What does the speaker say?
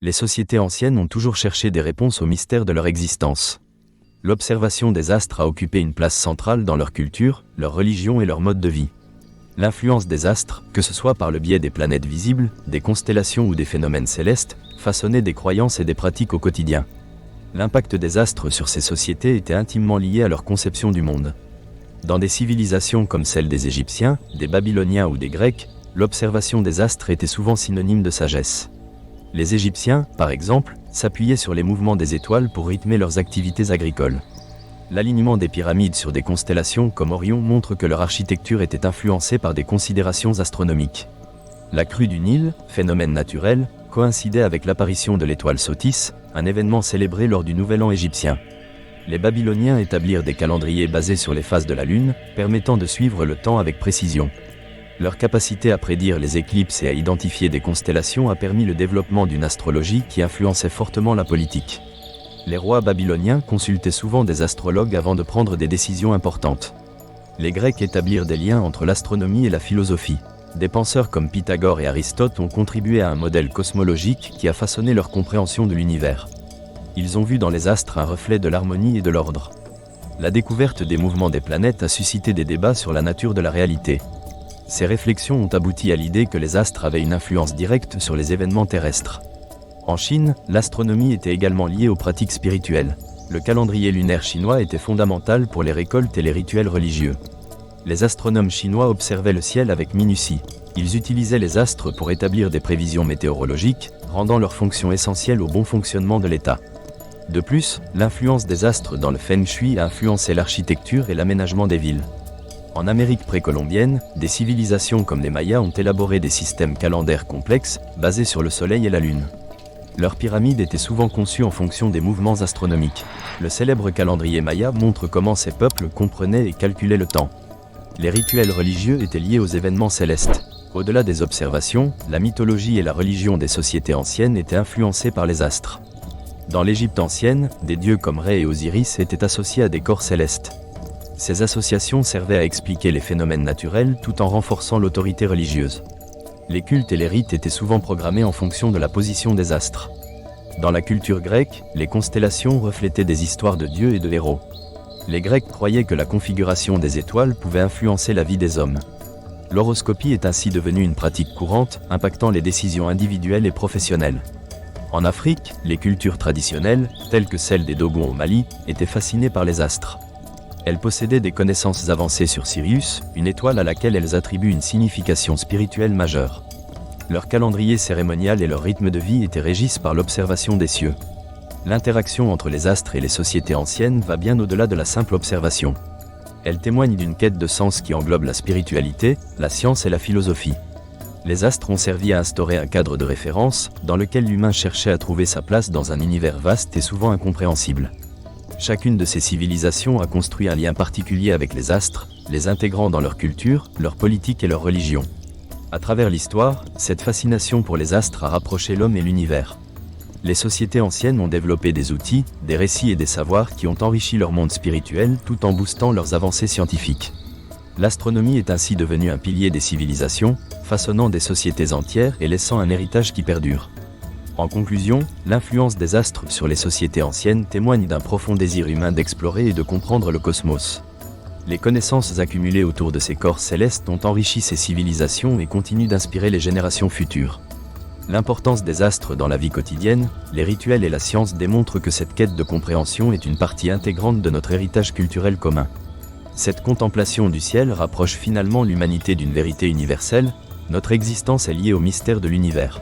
Les sociétés anciennes ont toujours cherché des réponses aux mystères de leur existence. L'observation des astres a occupé une place centrale dans leur culture, leur religion et leur mode de vie. L'influence des astres, que ce soit par le biais des planètes visibles, des constellations ou des phénomènes célestes, façonnait des croyances et des pratiques au quotidien. L'impact des astres sur ces sociétés était intimement lié à leur conception du monde. Dans des civilisations comme celle des Égyptiens, des Babyloniens ou des Grecs, l'observation des astres était souvent synonyme de sagesse. Les Égyptiens, par exemple, s'appuyaient sur les mouvements des étoiles pour rythmer leurs activités agricoles. L'alignement des pyramides sur des constellations comme Orion montre que leur architecture était influencée par des considérations astronomiques. La crue du Nil, phénomène naturel, coïncidait avec l'apparition de l'étoile Sothis, un événement célébré lors du Nouvel An égyptien. Les Babyloniens établirent des calendriers basés sur les phases de la Lune, permettant de suivre le temps avec précision. Leur capacité à prédire les éclipses et à identifier des constellations a permis le développement d'une astrologie qui influençait fortement la politique. Les rois babyloniens consultaient souvent des astrologues avant de prendre des décisions importantes. Les Grecs établirent des liens entre l'astronomie et la philosophie. Des penseurs comme Pythagore et Aristote ont contribué à un modèle cosmologique qui a façonné leur compréhension de l'univers. Ils ont vu dans les astres un reflet de l'harmonie et de l'ordre. La découverte des mouvements des planètes a suscité des débats sur la nature de la réalité. Ces réflexions ont abouti à l'idée que les astres avaient une influence directe sur les événements terrestres. En Chine, l'astronomie était également liée aux pratiques spirituelles. Le calendrier lunaire chinois était fondamental pour les récoltes et les rituels religieux. Les astronomes chinois observaient le ciel avec minutie. Ils utilisaient les astres pour établir des prévisions météorologiques, rendant leur fonction essentielle au bon fonctionnement de l'État. De plus, l'influence des astres dans le Feng Shui a influencé l'architecture et l'aménagement des villes. En Amérique précolombienne, des civilisations comme les Mayas ont élaboré des systèmes calendaires complexes, basés sur le Soleil et la Lune. Leurs pyramides étaient souvent conçues en fonction des mouvements astronomiques. Le célèbre calendrier Maya montre comment ces peuples comprenaient et calculaient le temps. Les rituels religieux étaient liés aux événements célestes. Au-delà des observations, la mythologie et la religion des sociétés anciennes étaient influencées par les astres. Dans l'Égypte ancienne, des dieux comme Rê et Osiris étaient associés à des corps célestes. Ces associations servaient à expliquer les phénomènes naturels tout en renforçant l'autorité religieuse. Les cultes et les rites étaient souvent programmés en fonction de la position des astres. Dans la culture grecque, les constellations reflétaient des histoires de dieux et de héros. Les Grecs croyaient que la configuration des étoiles pouvait influencer la vie des hommes. L'horoscopie est ainsi devenue une pratique courante, impactant les décisions individuelles et professionnelles. En Afrique, les cultures traditionnelles, telles que celle des Dogons au Mali, étaient fascinées par les astres. Elles possédaient des connaissances avancées sur Sirius, une étoile à laquelle elles attribuent une signification spirituelle majeure. Leur calendrier cérémonial et leur rythme de vie étaient régis par l'observation des cieux. L'interaction entre les astres et les sociétés anciennes va bien au-delà de la simple observation. Elle témoigne d'une quête de sens qui englobe la spiritualité, la science et la philosophie. Les astres ont servi à instaurer un cadre de référence, dans lequel l'humain cherchait à trouver sa place dans un univers vaste et souvent incompréhensible. Chacune de ces civilisations a construit un lien particulier avec les astres, les intégrant dans leur culture, leur politique et leur religion. À travers l'histoire, cette fascination pour les astres a rapproché l'homme et l'univers. Les sociétés anciennes ont développé des outils, des récits et des savoirs qui ont enrichi leur monde spirituel tout en boostant leurs avancées scientifiques. L'astronomie est ainsi devenue un pilier des civilisations, façonnant des sociétés entières et laissant un héritage qui perdure. En conclusion, l'influence des astres sur les sociétés anciennes témoigne d'un profond désir humain d'explorer et de comprendre le cosmos. Les connaissances accumulées autour de ces corps célestes ont enrichi ces civilisations et continuent d'inspirer les générations futures. L'importance des astres dans la vie quotidienne, les rituels et la science démontrent que cette quête de compréhension est une partie intégrante de notre héritage culturel commun. Cette contemplation du ciel rapproche finalement l'humanité d'une vérité universelle, notre existence est liée au mystère de l'univers.